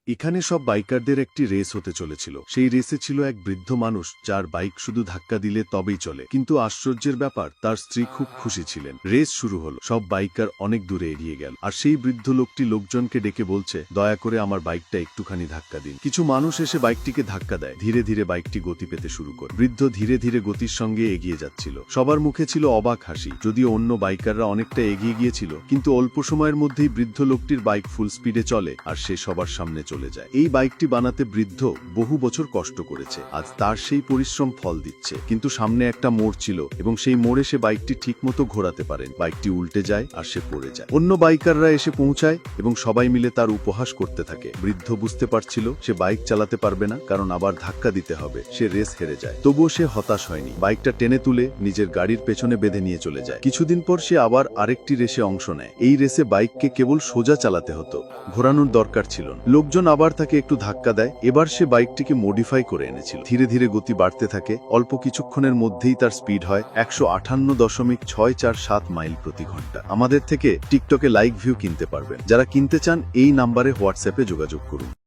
এখানে সব বাইকারদের একটি রেস হতে চলেছিল। সেই রেসে ছিল এক বৃদ্ধ মানুষ যার বাইক শুধু ধাক্কা দিলে তবেই চলে, কিন্তু আশ্চর্যের ব্যাপার তার স্ত্রী খুব খুশি ছিলেন। রেস শুরু হলো, সব বাইকার অনেক দূরে এড়িয়ে গেল, আর সেই বৃদ্ধ লোকটি লোকজনকে ডেকে বলছে, দয়া করে আমার বাইকটা একটুখানি ধাক্কা দিন। কিছু মানুষ এসে বাইকটিকে ধাক্কা দেয়, ধীরে ধীরে বাইকটি গতি পেতে শুরু করে। বৃদ্ধ ধীরে ধীরে গতির সঙ্গে এগিয়ে যাচ্ছিল। সবার মুখে ছিল অবাক হাসি, যদিও অন্য বাইকাররা অনেকটা এগিয়ে গিয়েছিল, কিন্তু অল্প সময়ের মধ্যেই বৃদ্ধ লোকটির বাইক ফুল স্পিডে চলে আর সে সবার সামনে চলে যায়। এই বাইকটি বানাতে বৃদ্ধ বহু বছর কষ্ট করেছে, আজ তার সেই পরিশ্রম ফল দিচ্ছে। কিন্তু সামনে একটা মোড় ছিল এবং সেই মোড়ে সে বাইকটি ঠিকমতো ঘোরাতে পারেন। বাইকটি উল্টে যায় আর সে পড়ে যায়। অন্য বাইকাররা এসে পৌঁছায় এবং সবাই মিলে তার উপহাস করতে থাকে। বৃদ্ধ বুঝতে পারছিল সে বাইক চালাতে পারবে না, কারণ আবার ধাক্কা দিতে হবে। সে রেস হেরে যায়, তবুও সে হতাশ হয়নি। বাইকটা টেনে তুলে নিজের গাড়ির পেছনে বেঁধে নিয়ে চলে যায়। কিছুদিন পর সে আবার আরেকটি রেসে অংশ নেয়। এই রেসে বাইককে কেবল সোজা চালাতে হতো, ঘোরানোর দরকার ছিল না। লোকজন আবার তাকে একটু ধাক্কা দেয়। এবার সে বাইকটিকে মডিফাই করে এনেছিল। ধীরে ধীরে গতি বাড়তে থাকে। অল্প কিছুক্ষণের মধ্যেই তার স্পিড হয় 158.647 মাইল প্রতি ঘন্টা। আমাদের থেকে টিকটকে লাইক ভিউ কিনতে পারবেন। যারা কিনতে চান এই নাম্বারে হোয়াটসঅ্যাপে যোগাযোগ করুন।